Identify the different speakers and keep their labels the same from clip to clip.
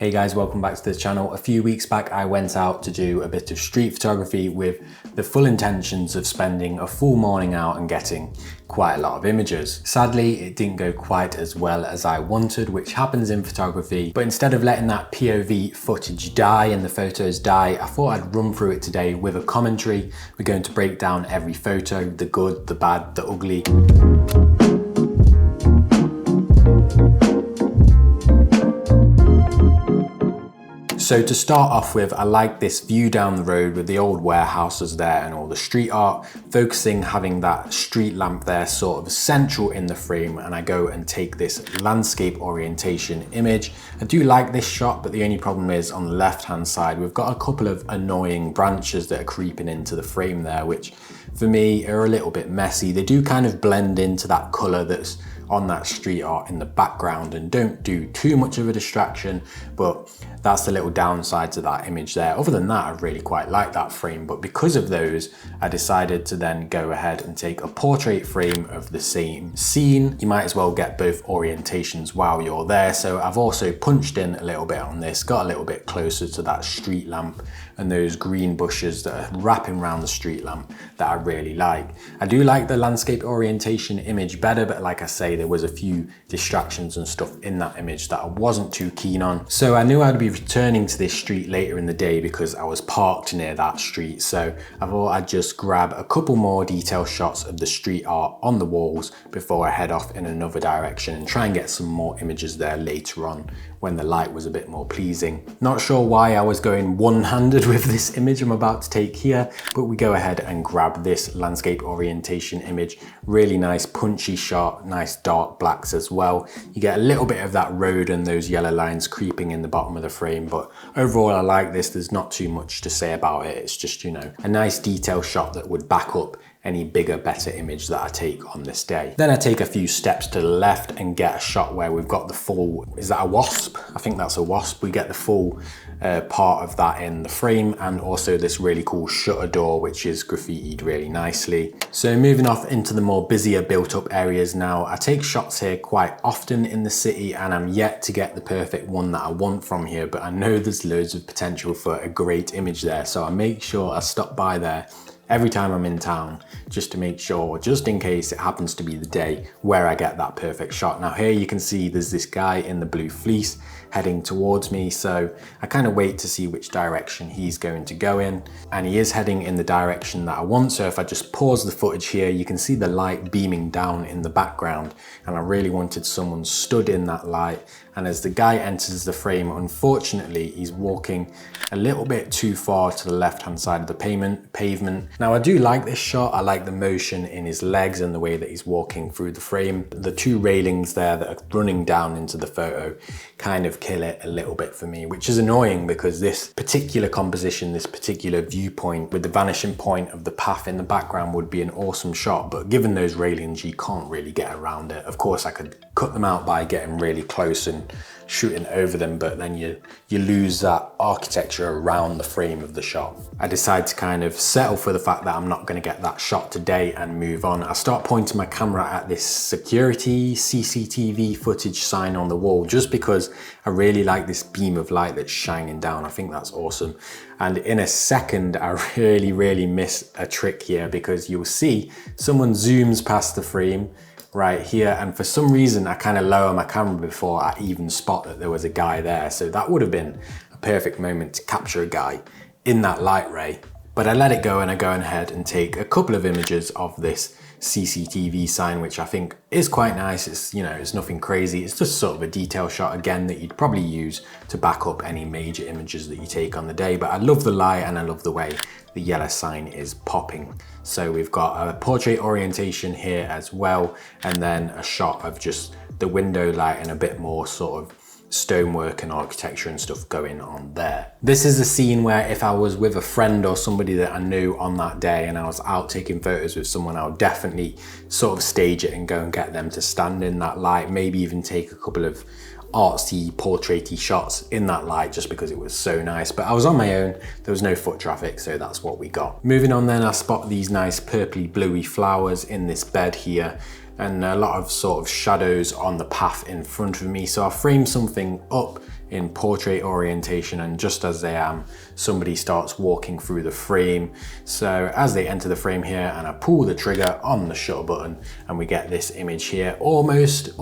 Speaker 1: Hey guys, welcome back to the channel. A few weeks back I went out to do a bit of street photography with the full intentions of spending a full morning out and getting quite a lot of images. Sadly, it didn't go quite as well as I wanted, which happens in photography, but instead of letting that POV footage die and the photos die, I thought I'd run through it today with a commentary. We're going to break down every photo, the good, the bad, the ugly. So to start off with, I like this view down the road with the old warehouses there and all the street art, focusing having that street lamp there sort of central in the frame, and I go and take this landscape orientation image. I do like this shot, but the only problem is on the left hand side, we've got a couple of annoying branches that are creeping into the frame there, which for me are a little bit messy. They do kind of blend into that color that's on that street art in the background and don't do too much of a distraction, but that's the little downside to that image there. Other than that, I really quite like that frame, but because of those, I decided to then go ahead and take a portrait frame of the same scene. You might as well get both orientations while you're there. So I've also punched in a little bit on this, got a little bit closer to that street lamp and those green bushes that are wrapping around the street lamp that I really like. I do like the landscape orientation image better, but like I say, there was a few distractions and stuff in that image that I wasn't too keen on. So I knew I'd be returning to this street later in the day because I was parked near that street. So I thought I'd just grab a couple more detail shots of the street art on the walls before I head off in another direction and try and get some more images there later on when the light was a bit more pleasing. Not sure why I was going one-handed with this image I'm about to take here, but we go ahead and grab this landscape orientation image. Really nice punchy shot, nice dark blacks as well. You get a little bit of that road and those yellow lines creeping in the bottom of the frame, but overall I like this. There's not too much to say about it. It's just, you know, a nice detail shot that would back up any bigger, better image that I take on this day. Then I take a few steps to the left and get a shot where we've got the full, is that a wasp? I think that's a wasp. We get the full part of that in the frame, and also this really cool shutter door, which is graffitied really nicely. So moving off into the more busier built up areas now, I take shots here quite often in the city and I'm yet to get the perfect one that I want from here, but I know there's loads of potential for a great image there. So I make sure I stop by there every time I'm in town, just to make sure, just in case it happens to be the day where I get that perfect shot. Now here you can see there's this guy in the blue fleece heading towards me, so I kind of wait to see which direction he's going to go in, and he is heading in the direction that I want. So if I just pause the footage here, you can see the light beaming down in the background, and I really wanted someone stood in that light. And as the guy enters the frame, unfortunately, he's walking a little bit too far to the left-hand side of the pavement. Now, I do like this shot. I like the motion in his legs and the way that he's walking through the frame. The two railings there that are running down into the photo kind of kill it a little bit for me, which is annoying because this particular composition, this particular viewpoint with the vanishing point of the path in the background would be an awesome shot, but given those railings, you can't really get around it. Of course, I could cut them out by getting really close and shooting over them, but then you lose that architecture around the frame of the shot. I decide to kind of settle for the fact that I'm not going to get that shot today and move on. I start pointing my camera at this security CCTV footage sign on the wall just because I really like this beam of light that's shining down. I think that's awesome. And in a second, I really miss a trick here, because you'll see someone zooms past the frame right here, and for some reason I kind of lower my camera before I even spot that there was a guy there. So that would have been a perfect moment to capture a guy in that light ray, but I let it go and I go ahead and take a couple of images of this CCTV sign, which I think is quite nice. It's, you know, it's nothing crazy. It's just sort of a detail shot again that you'd probably use to back up any major images that you take on the day. But I love the light and I love the way the yellow sign is popping. So we've got a portrait orientation here as well, and then a shot of just the window light and a bit more sort of stonework and architecture and stuff going on there. This is a scene where if I was with a friend or somebody that I knew on that day and I was out taking photos with someone, I would definitely sort of stage it and go and get them to stand in that light, maybe even take a couple of artsy portraity shots in that light just because it was so nice. But I was on my own, there was no foot traffic, so that's what we got. Moving on then, I spot these nice purpley bluey flowers in this bed here and a lot of sort of shadows on the path in front of me. So I framed something up in portrait orientation, and just as they am, somebody starts walking through the frame. So as they enter the frame here, and I pull the trigger on the shutter button, and we get this image here. Almost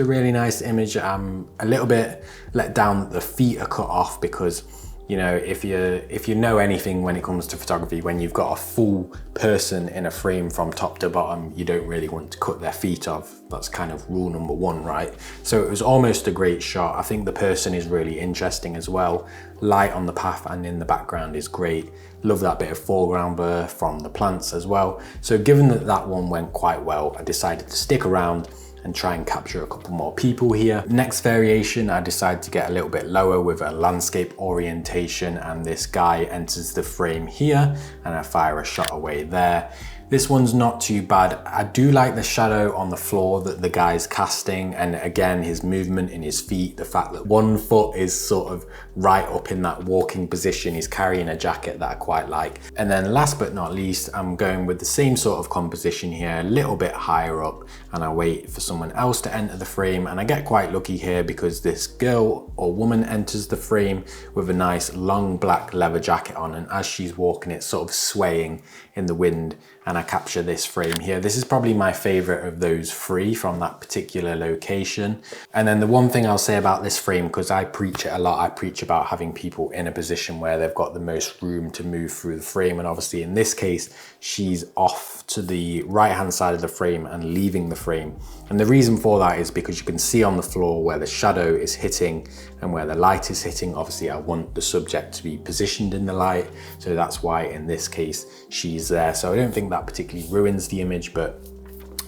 Speaker 1: a really nice image. I'm a little bit let down that the feet are cut off, because you know, if you know anything when it comes to photography, when you've got a full person in a frame from top to bottom, you don't really want to cut their feet off. That's kind of rule number one, right? So it was almost a great shot. I think the person is really interesting as well. Light on the path and in the background is great. Love that bit of foreground blur from the plants as well. So given that that one went quite well, I decided to stick around and try and capture a couple more people here. Next variation, I decided to get a little bit lower with a landscape orientation, and this guy enters the frame here, and I fire a shot away there. This one's not too bad. I do like the shadow on the floor that the guy's casting, and again, his movement in his feet, the fact that one foot is sort of right up in that walking position. He's carrying a jacket that I quite like. And then last but not least, I'm going with the same sort of composition here, a little bit higher up, and I wait for someone else to enter the frame, and I get quite lucky here because this girl or woman enters the frame with a nice long black leather jacket on, and as she's walking, it's sort of swaying in the wind, and I capture this frame here. This is probably my favorite of those three from that particular location. And then the one thing I'll say about this frame, because I preach it a lot, I preach about having people in a position where they've got the most room to move through the frame, and obviously in this case, she's off to the right hand side of the frame and leaving the frame. And the reason for that is because you can see on the floor where the shadow is hitting and where the light is hitting. Obviously I want the subject to be positioned in the light, so that's why in this case she's there. So I don't think that particularly ruins the image, but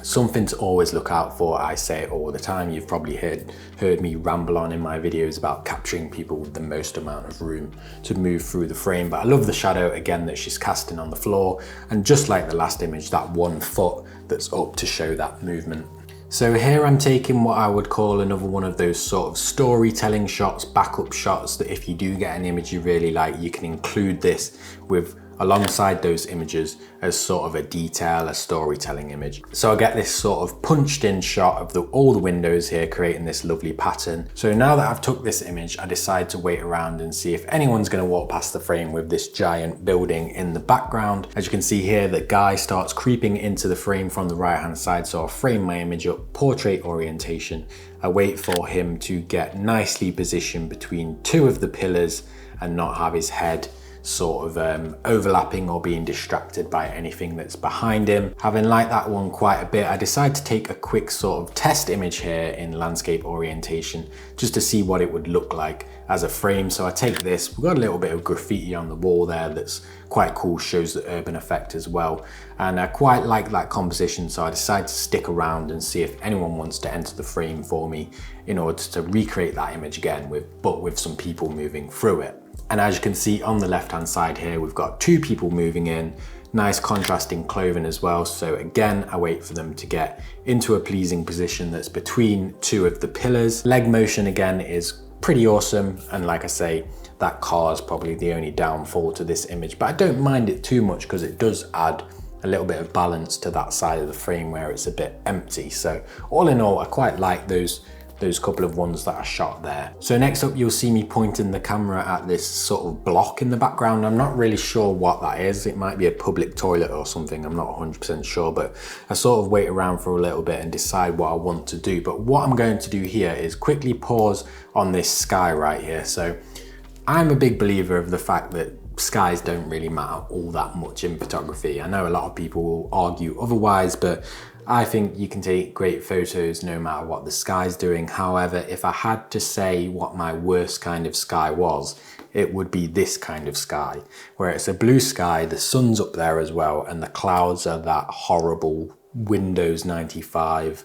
Speaker 1: something to always look out for. I say it all the time. You've probably heard me ramble on in my videos about capturing people with the most amount of room to move through the frame. But I love the shadow again that she's casting on the floor, and just like the last image, that one foot that's up to show that movement. So here I'm taking what I would call another one of those sort of storytelling shots, backup shots, that if you do get an image you really like, you can include this with alongside those images as sort of a detail, a storytelling image. So I get this sort of punched in shot of all the windows here, creating this lovely pattern. So now that I've took this image, I decide to wait around and see if anyone's going to walk past the frame with this giant building in the background. As you can see here, the guy starts creeping into the frame from the right hand side. So I'll frame my image up, portrait orientation. I wait for him to get nicely positioned between two of the pillars and not have his head sort of overlapping or being distracted by anything that's behind him. Having liked that one quite a bit, I decided to take a quick sort of test image here in landscape orientation just to see what it would look like as a frame. So I take this, we've got a little bit of graffiti on the wall there that's quite cool, shows the urban effect as well. And I quite like that composition, so I decided to stick around and see if anyone wants to enter the frame for me in order to recreate that image again, but with some people moving through it. And as you can see on the left hand side here, we've got two people moving in, nice contrasting clothing as well. So again, I wait for them to get into a pleasing position that's between two of the pillars. Leg motion again is pretty awesome. And like I say, that car is probably the only downfall to this image, but I don't mind it too much because it does add a little bit of balance to that side of the frame where it's a bit empty. So all in all, I quite like those couple of ones that I shot there. So next up, you'll see me pointing the camera at this sort of block in the background. I'm not really sure what that is. It might be a public toilet or something. I'm not 100% sure, but I sort of wait around for a little bit and decide what I want to do. But what I'm going to do here is quickly pause on this sky right here. So I'm a big believer of the fact that skies don't really matter all that much in photography. I know a lot of people will argue otherwise, but I think you can take great photos no matter what the sky's doing. However, if I had to say what my worst kind of sky was, it would be this kind of sky, where it's a blue sky, the sun's up there as well, and the clouds are that horrible Windows 95,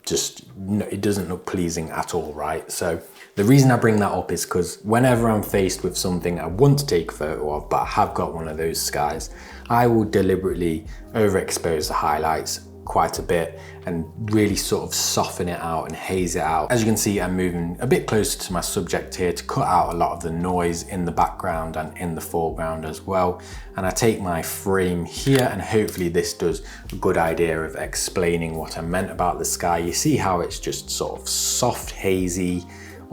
Speaker 1: it doesn't look pleasing at all, right? So the reason I bring that up is because whenever I'm faced with something I want to take a photo of, but I have got one of those skies, I will deliberately overexpose the highlights quite a bit and really sort of soften it out and haze it out. As you can see, I'm moving a bit closer to my subject here to cut out a lot of the noise in the background and in the foreground as well. And I take my frame here, and hopefully this does a good idea of explaining what I meant about the sky. You see how it's just sort of soft, hazy,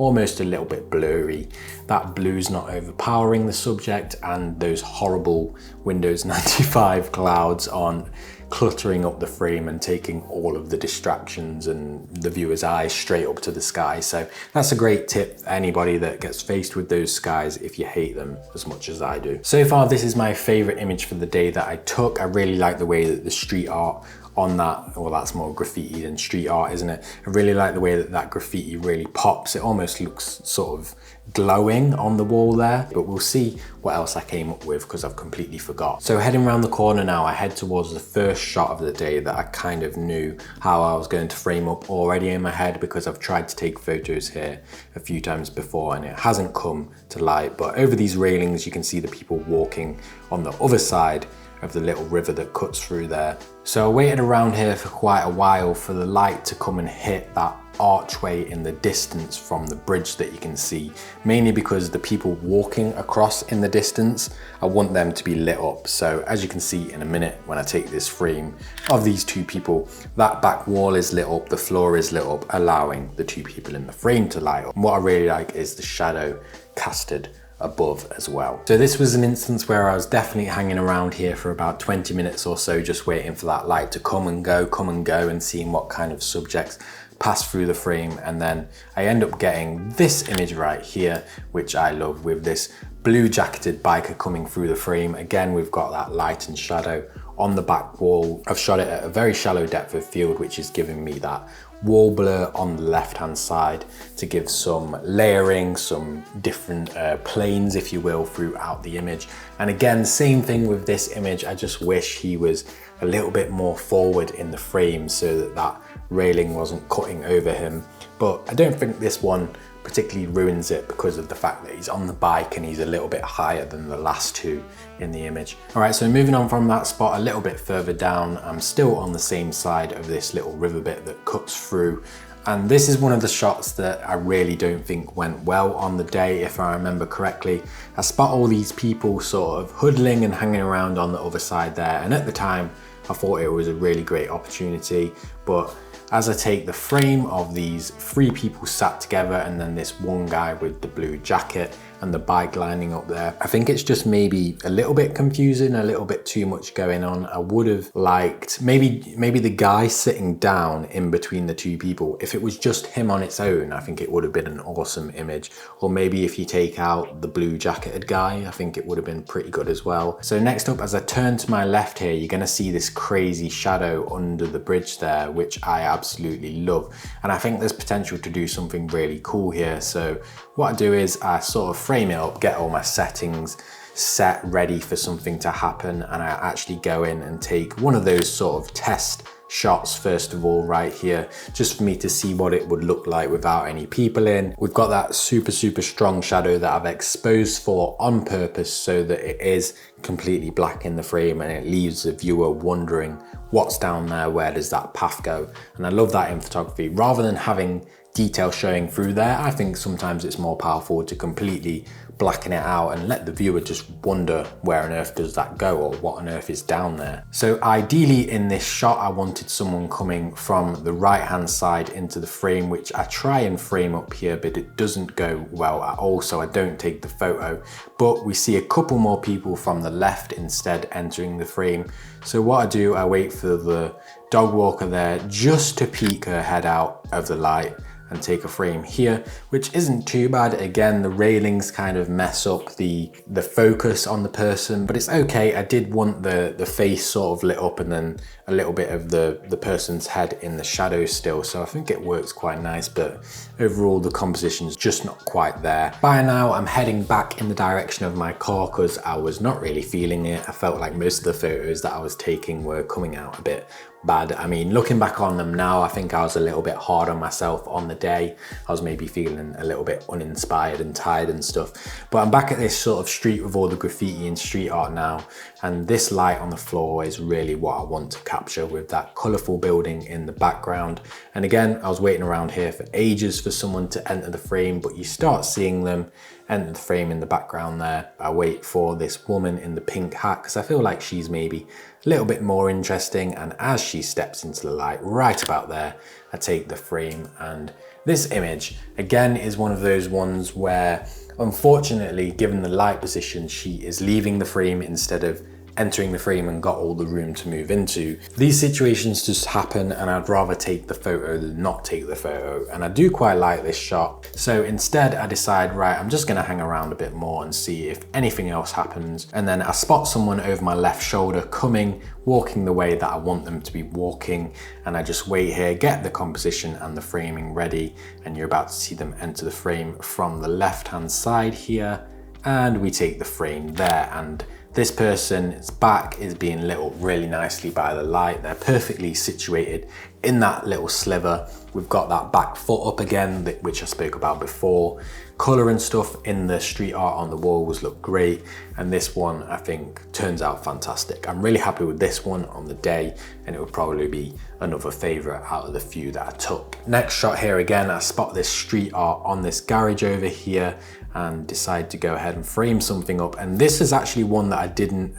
Speaker 1: almost a little bit blurry. That blue's not overpowering the subject, and those horrible Windows 95 clouds aren't cluttering up the frame and taking all of the distractions and the viewer's eyes straight up to the sky. So that's a great tip for anybody that gets faced with those skies if you hate them as much as I do. So far, this is my favorite image for the day that I took. I really like the way that the street art on that, well, that's more graffiti than street art, isn't it? I really like the way that that graffiti really pops. It almost looks sort of glowing on the wall there, but we'll see what else I came up with because I've completely forgot. So heading around the corner now, I head towards the first shot of the day that I kind of knew how I was going to frame up already in my head, because I've tried to take photos here a few times before and it hasn't come to light. But over these railings, you can see the people walking on the other side of the little river that cuts through there. So I waited around here for quite a while for the light to come and hit that archway in the distance from the bridge that you can see, mainly because the people walking across in the distance, I want them to be lit up. So as you can see in a minute, when I take this frame of these two people, that back wall is lit up, the floor is lit up, allowing the two people in the frame to light up. And what I really like is the shadow casted above as well. So this was an instance where I was definitely hanging around here for about 20 minutes or so, just waiting for that light to come and go and seeing what kind of subjects pass through the frame. And then I end up getting this image right here, which I love, with this blue jacketed biker coming through the frame. Again, we've got that light and shadow on the back wall. I've shot it at a very shallow depth of field, which is giving me that wall blur on the left hand side to give some layering, some different planes, if you will, throughout the image. And again, same thing with this image. I just wish he was a little bit more forward in the frame so that that railing wasn't cutting over him. But I don't think this one particularly ruins it because of the fact that he's on the bike and he's a little bit higher than the last two in the image. All right, so moving on from that spot a little bit further down, I'm still on the same side of this little river bit that cuts through. And this is one of the shots that I really don't think went well on the day, if I remember correctly. I spot all these people sort of huddling and hanging around on the other side there. And at the time, I thought it was a really great opportunity, but as I take the frame of these three people sat together and then this one guy with the blue jacket and the bike lining up there, I think it's just maybe a little bit confusing, a little bit too much going on. I would have liked maybe the guy sitting down in between the two people. If it was just him on its own, I think it would have been an awesome image. Or maybe if you take out the blue jacketed guy, I think it would have been pretty good as well. So next up, as I turn to my left here, you're gonna see this crazy shadow under the bridge there, which I absolutely love. And I think there's potential to do something really cool here. So what I do is I sort of frame it up, get all my settings set ready for something to happen, and I actually go in and take one of those sort of test shots first of all right here, just for me to see what it would look like without any people in. We've got that super strong shadow that I've exposed for on purpose so that it is completely black in the frame and it leaves the viewer wondering what's down there, where does that path go. And I love that in photography. Rather than having detail showing through there, I think sometimes it's more powerful to completely blacken it out and let the viewer just wonder where on earth does that go, or what on earth is down there. So ideally in this shot, I wanted someone coming from the right hand side into the frame, which I try and frame up here, but it doesn't go well at all, so I don't take the photo. But we see a couple more people from the left instead entering the frame. So what I do, I wait for the dog walker there just to peek her head out of the light and take a frame here, which isn't too bad. Again, the railings kind of mess up the focus on the person, but it's okay. I did want the face sort of lit up and then a little bit of the person's head in the shadow still, so I think it works quite nice, but overall the composition's just not quite there. By now I'm heading back in the direction of my car because I was not really feeling it. I felt like most of the photos that I was taking were coming out a bit bad. I mean, looking back on them now, I think I was a little bit hard on myself on the day. I was maybe feeling a little bit uninspired and tired and stuff. But I'm back at this sort of street with all the graffiti and street art now, and this light on the floor is really what I want to capture, with that colourful building in the background And again, I was waiting around here for ages for someone to enter the frame, but you start seeing them enter the frame in the background there. I wait for this woman in the pink hat because I feel like she's maybe a little bit more interesting. And as she steps into the light right about there, I take the frame. And this image, again, is one of those ones where, unfortunately, given the light position, she is leaving the frame instead of entering the frame and got all the room to move into. These situations just happen, and I'd rather take the photo than not take the photo. And I do quite like this shot. So instead I decide, right, I'm just gonna hang around a bit more and see if anything else happens. And then I spot someone over my left shoulder coming, walking the way that I want them to be walking. And I just wait here, get the composition and the framing ready. And you're about to see them enter the frame from the left-hand side here. And we take the frame there. And this person's back is being lit up really nicely by the light. They're perfectly situated in that little sliver. We've got that back foot up again, which I spoke about before. Color and stuff in the street art on the walls look great. And this one, I think, turns out fantastic. I'm really happy with this one on the day, and it would probably be another favorite out of the few that I took. Next shot here again, I spot this street art on this garage over here and decide to go ahead and frame something up. And this is actually one that I didn't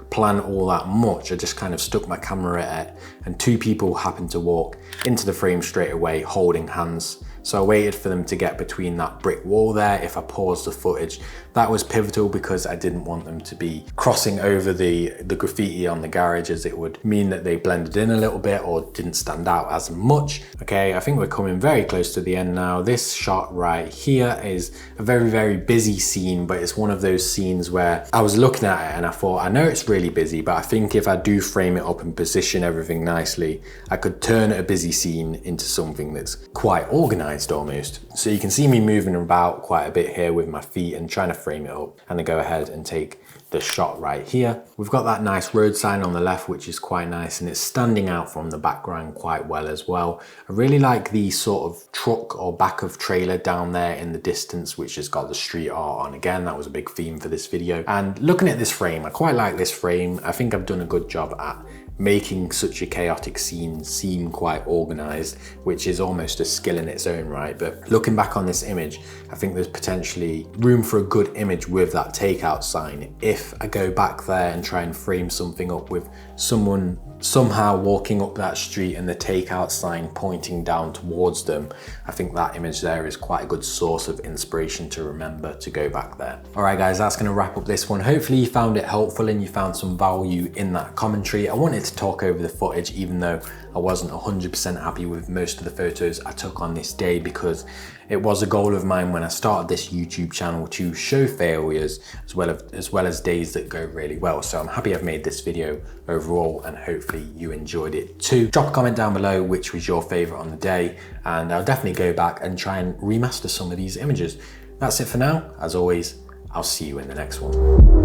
Speaker 1: plan all that much. I just kind of stuck my camera at it, and two people happened to walk into the frame straight away holding hands. So I waited for them to get between that brick wall there. If I paused the footage, that was pivotal because I didn't want them to be crossing over the graffiti on the garage, as it would mean that they blended in a little bit or didn't stand out as much. Okay, I think we're coming very close to the end now. This shot right here is a very, very busy scene, but it's one of those scenes where I was looking at it and I thought, I know it's really busy, but I think if I do frame it up and position everything nicely, I could turn a busy scene into something that's quite organized almost. So you can see me moving about quite a bit here with my feet and trying to frame it up. And I go ahead and take the shot right here. We've got that nice road sign on the left, which is quite nice, and it's standing out from the background quite well as well. I really like the sort of truck or back of trailer down there in the distance, which has got the street art on. Again, that was a big theme for this video. And looking at this frame, I quite like this frame. I think I've done a good job at making such a chaotic scene seem quite organized, which is almost a skill in its own right. But looking back on this image, I think there's potentially room for a good image with that takeout sign. If I go back there and try and frame something up with someone somehow walking up that street and the takeout sign pointing down towards them, I think that image there is quite a good source of inspiration to remember to go back there. All right guys, that's gonna wrap up this one. Hopefully you found it helpful and you found some value in that commentary. I wanted to talk over the footage even though I wasn't 100% happy with most of the photos I took on this day, because it was a goal of mine when I started this YouTube channel to show failures as well as days that go really well. So I'm happy I've made this video overall, and hopefully you enjoyed it too. Drop a comment down below which was your favorite on the day, and I'll definitely go back and try and remaster some of these images. That's it for now. As always, I'll see you in the next one.